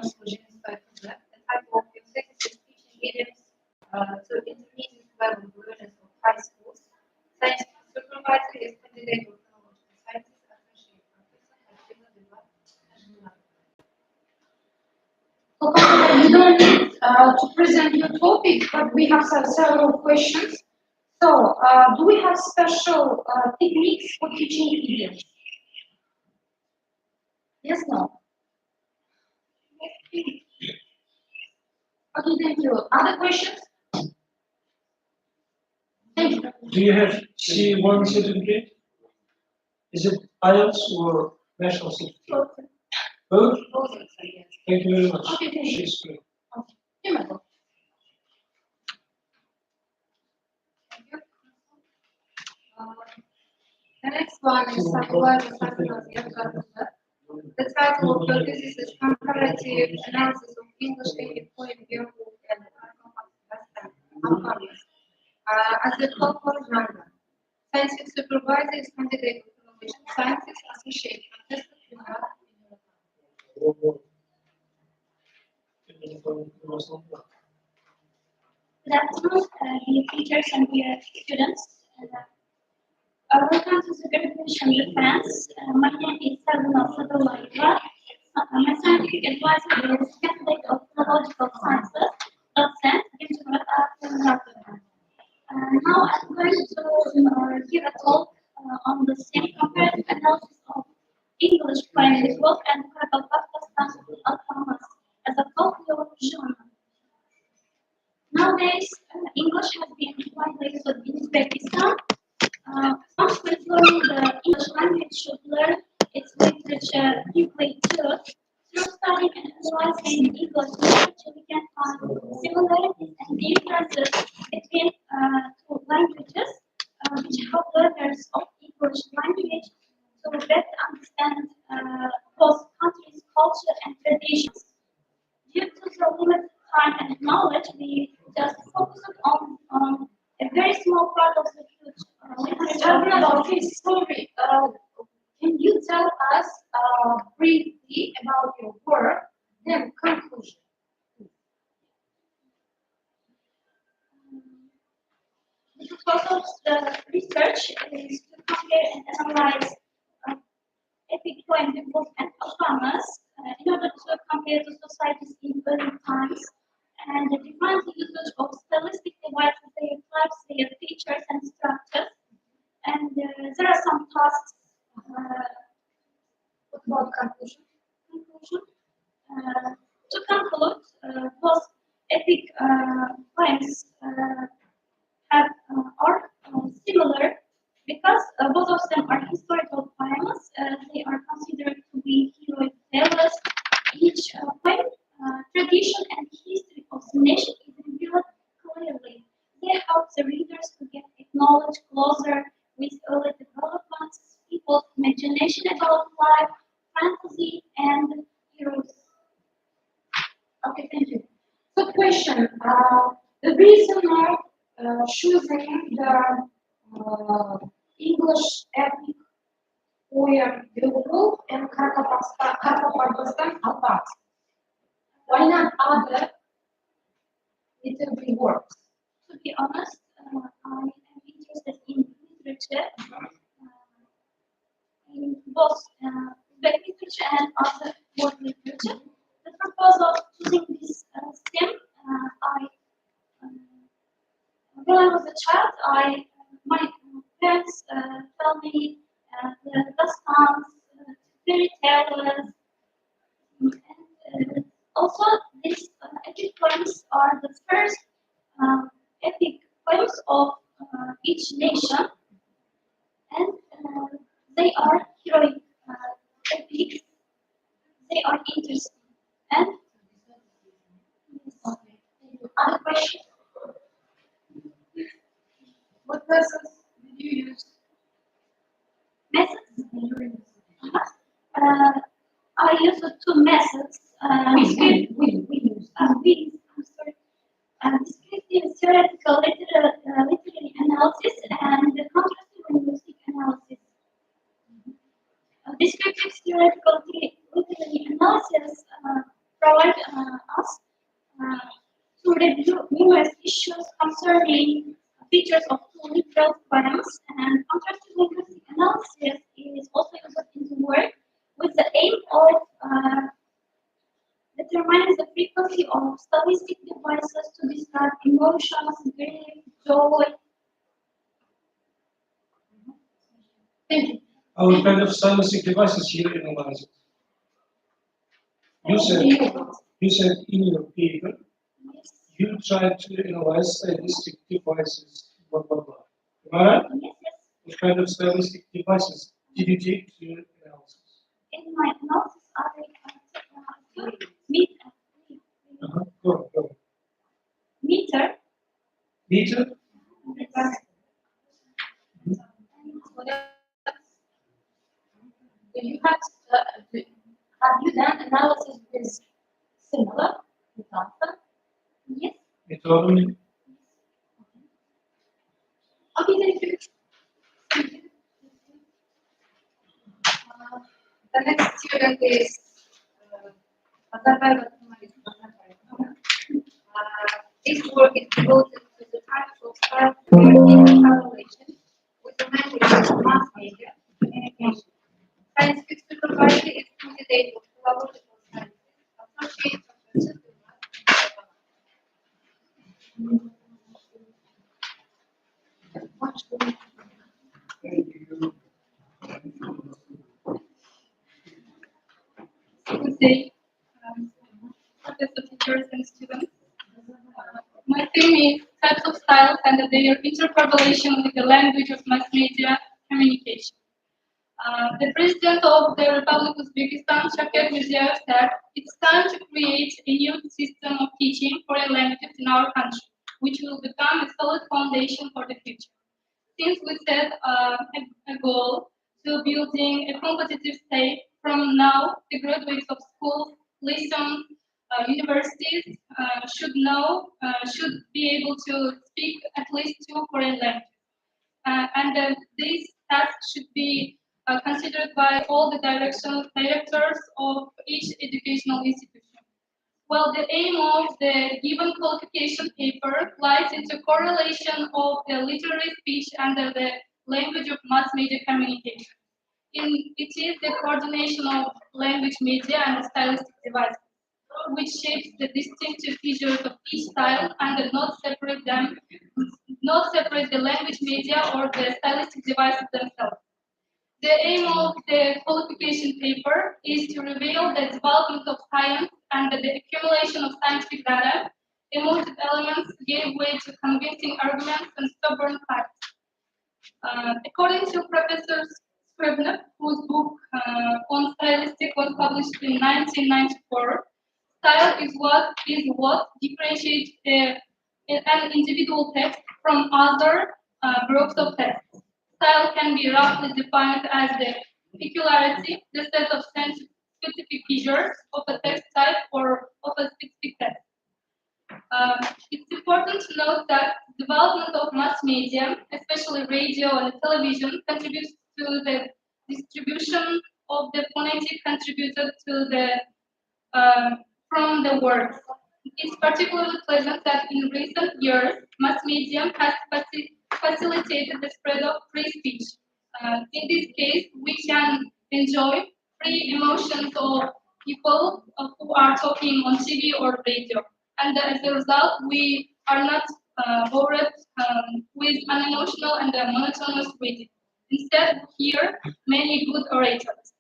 служения своих the type of executive teaching mediums to intermediate level versions of high schools. Scientific supervisor is candidate of technological sciences, associate professor, you don't need to present your topic, but we have several questions. So, do we have special techniques for teaching idioms? Yes, no? Okay, thank you. Other questions? Thank you. Do you have C1 certificate? Is it IELTS or national certificate? Both? Both, yes. Thank you very much. Okay, thank you. She's good. Okay. Thank you. The next one is the title of the thesis is Comparative Analysis of English Speaking Poem Yearbook and Alphabet. As the core genre, scientific supervisor is candidate of innovation scientist, associate professor. Good afternoon, dear teachers and dear students. Welcome to the graduation defense. My name is Sadhana Sadulaeva. My scientific advisor is candidate of biological sciences, docent, now I'm going to give a talk on the same comparative analysis of English primary book and autonomous as a folklore genre. Nowadays, English has been widely used in Uzbekistan. Once we learn the English language should learn its literature deeply too. Through studying and analyzing English literature, we can find similarities and differences between two languages, which help learners of English language to better understand both countries' culture and traditions. Due to the limited time and knowledge, we just focus on a very small part of the huge literature. Sorry, can you tell us briefly about your work, then conclusion? The purpose of the research is to compare and analyze epic poem, book, and autonomous in order to compare the societies in early times and define the usage of stylistic devices, their types, their features, and structures. And there are some tasks. What about conclusion? To conclude, both epic poems are similar because both of them are historical poems. They are considered to be heroic tales. Each poem, tradition, and history of the nation is revealed clearly. They help the readers to get knowledge closer with early developments, people's imagination about life, fantasy, and heroes. Okay, thank you. Good question. The reason of choosing the English epic poem Beowulf and Karpapagostan Albat. Why not other literary works? To be honest, I am interested in literature, in both Uzbek literature and other world literature. The purpose of choosing this theme, when I was a child, my parents told me the songs, fairy tales, and also these epic poems are the first epic poems of each nation, and they are heroic epics. They are interesting. And other questions? What methods did you use? Methods? I use two methods. We use. Descriptive theoretical literary analysis and contrastive linguistic analysis. Descriptive theoretical literary analysis provides inspired us to review numerous issues concerning features of liberal forums, and contrastive linguistic analysis is also used in the work with the aim of determining the frequency of stylistic devices to describe emotions, grief, joy. Thank you. Our kind of stylistic devices here analyzed. You said in your paper, Yes. you tried to analyze stylistic devices, blah, blah, blah. Am I right? Yes, yes. What kind of stylistic devices did you take to your analysis? In my analysis, I meter, Go. meter, Meter? What else? Do you have you done analysis with similar example? yes, Methodology? Okay, thank you. The next student is Azarbayeva Tumaris. This work is devoted to the types of style correlation with the language of mass media communication. Scientific supervisory is candidate of philological sciences, associate professor Good day, professor, teachers, and students. My theme is types of styles and their intercorrelation with the language of mass media communication. The president of the Republic of Uzbekistan, Shavkat Mirziyoyev, said, "It's time to create a new system of teaching foreign languages in our country, which will become a solid foundation for the future." Since we set a goal to building a competitive state, from now the graduates of schools, listen, universities should be able to speak at least two foreign languages. And these tasks should be considered by all the directors of each educational institution. Well, the aim of the given qualification paper lies into correlation of the literary speech and the language of mass media communication. It is the coordination of language media and stylistic devices, which shapes the distinctive features of each style and not separate the language media or the stylistic devices themselves. The aim of the qualification paper is to reveal the development of science and the accumulation of scientific data. Emotive elements gave way to convincing arguments and stubborn facts. According to Professor Scribner, whose book on stylistic was published in 1994, style is what differentiates an individual text from other groups of texts. Style can be roughly defined as the peculiarity, the set of specific features of a text type or of a specific text. It's important to note that development of mass media, especially radio and television, contributes to the distribution of the phonetic contributed to the from the words. It's particularly pleasant that in recent years, mass media has facilitated the spread of free speech. In this case, we can enjoy free emotions of people who are talking on TV or radio. And as a result, we are not bored with unemotional and monotonous reading. Instead, we hear many good orators.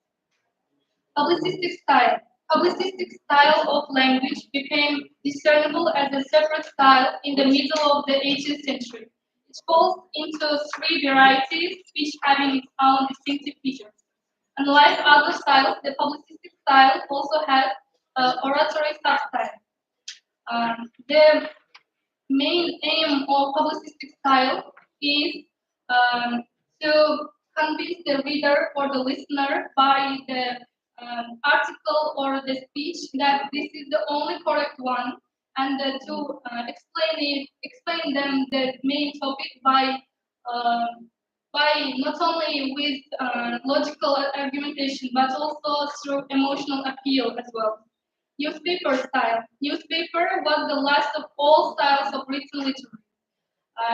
Publicistic style. Publicistic style of language became discernible as a separate style in the middle of the 18th century. It falls into three varieties, each having its own distinctive features. Unlike other styles, the publicistic style also has oratory substyle. The main aim of publicistic style is to convince the reader or the listener by the article or the speech that this is the only correct one, and to explain them the main topic uh, by not only with logical argumentation but also through emotional appeal as well. Newspaper style. Newspaper was the last of all styles of written literature.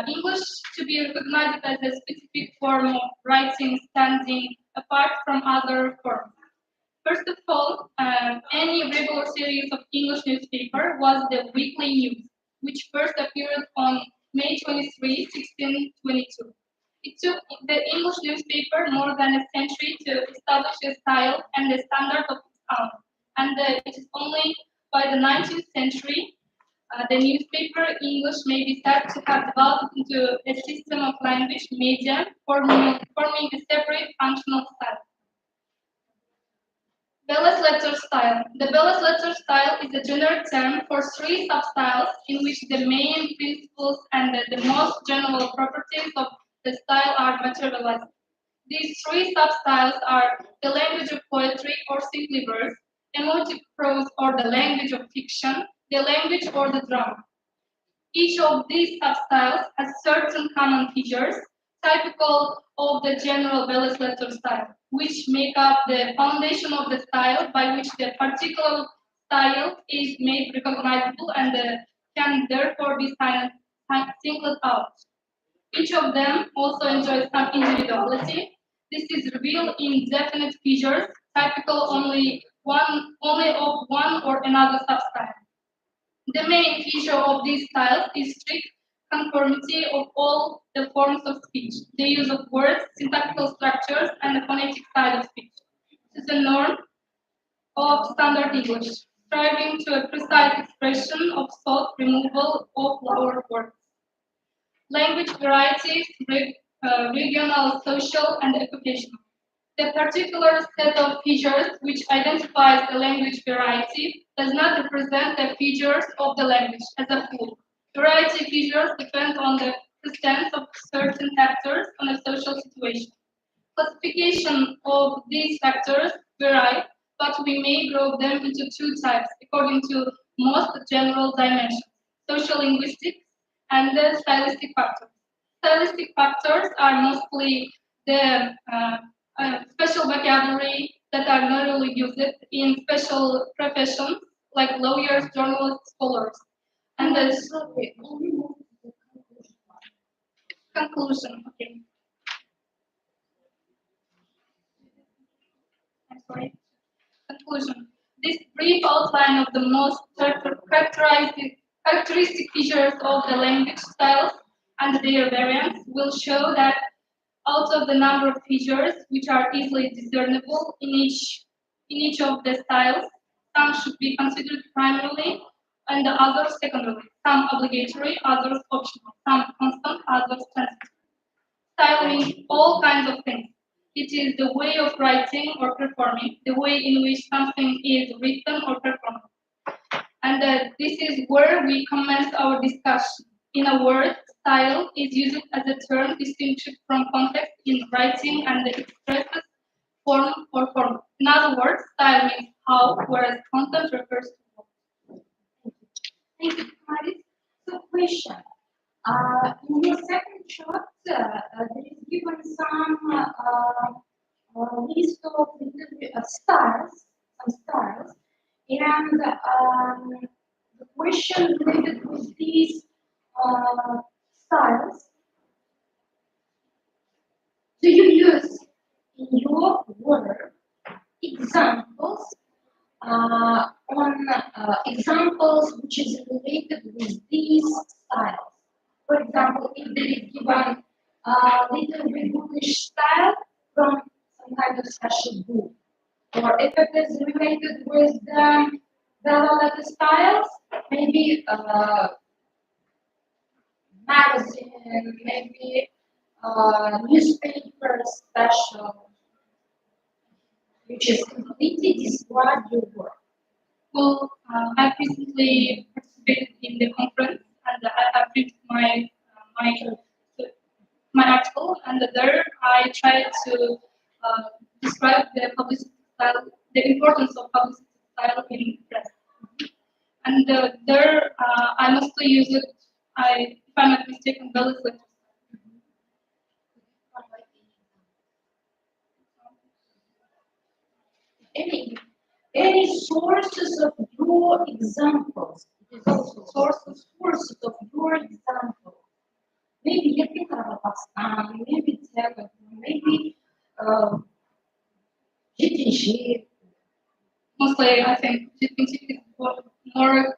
English to be recognized as a specific form of writing standing apart from other forms. First of all, any regular series of English newspaper was the Weekly News, which first appeared on May 23, 1622. It took the English newspaper more than a century to establish a style and a standard of its own, and it is only by the 19th century the newspaper English may be said to have developed into a system of language media forming a separate functional style. Belles letter style. The belles letter style is a generic term for three substyles in which the main principles and the most general properties of the style are materialized. These three substyles are the language of poetry or simply verse, emotive prose or the language of fiction, the language or the drama. Each of these substyles has certain common features, typical of the general belles lettres style, which make up the foundation of the style by which the particular style is made recognizable and can therefore be singled out. Each of them also enjoys some individuality. This is revealed in definite features, typical only of one or another substyle. The main feature of these styles is strict conformity of all the forms of speech, the use of words, syntactical structures, and the phonetic side of speech. This is a norm of standard English, striving to a precise expression of thought, removal of lower words. Language varieties, regional, social, and occupational. The particular set of features which identifies the language variety does not represent the features of the language as a whole. Variety features depend on the presence of certain factors on a social situation. Classification of these factors vary, but we may group them into two types according to most general dimensions, social linguistics and the stylistic factors. Stylistic factors are mostly the special vocabulary that are normally used in special professions like lawyers, journalists, scholars. And the conclusion, okay. I'm sorry. Conclusion. This brief outline of the most characteristic features of the language styles and their variants will show that out of the number of features which are easily discernible in each of the styles, some should be considered primarily and the others secondarily, some obligatory, others optional, some constant, others transitive. Style means all kinds of things. It is the way of writing or performing, the way in which something is written or performed. And this is where we commence our discussion. In a word, style is used as a term distinct from context in writing and expresses form or form. In other words, style means how, whereas content refers to what. Thank you, Maris. So, question. In your second shot, there is given some list of styles, some styles, and the question related with these styles, do you use in your work examples on examples which is related with these styles? For example, if there is given little bit English style from some kind of special book, or if it is related with the letter styles, maybe magazine, maybe newspaper special, which is completely describe your work. Well, I've recently participated in the conference and I have written my article, and there I tried to describe the publicity style, the importance of publicity style in press. And there I mostly use it, if I'm not mistaken, Bell's letter. Any any sources of your examples. It is also sources of your examples. Maybe Pakistan, maybe Telugu, maybe GTG. Mostly, I think GTG is more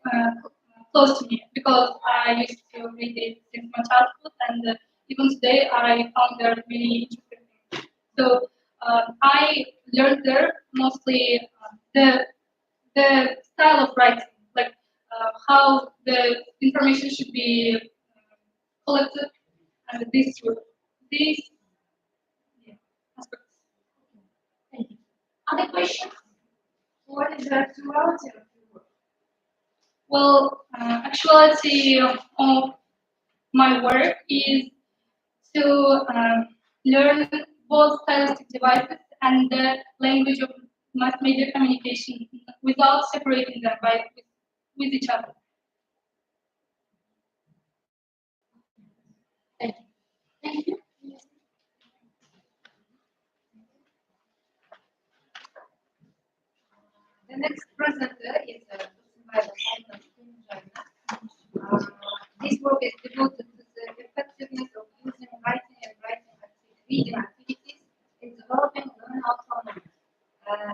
close to me because I used to read it since my childhood, and even today I found there many interesting things. So I learned there mostly the style of writing, like how the information should be collected and these yeah, aspects. Thank you. Other questions? What is the actuality of your work? Well, actuality of my work is to learn both stylistic devices and the language of mass media communication without separating them with each other. Thank you. Thank you. The next presenter is this work is devoted to the effectiveness of using writing and writing reading activities in developing learning autonomy.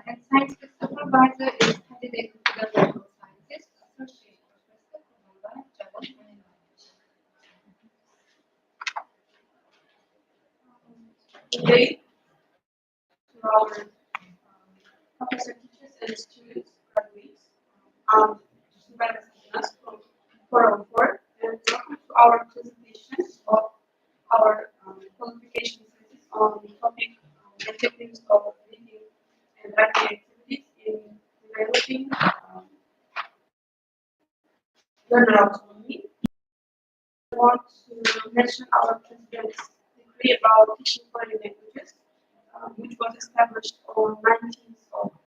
And scientific supervisor is candidate to the medical scientist, associate professor from Japan. Today, to our professor, teachers, and students, graduates, students from 404, and welcome to our presentation of our qualification thesis on the topic and techniques of reading and writing activities in developing learner autonomy. I want to mention our president's decree about teaching foreign languages, which was established on 19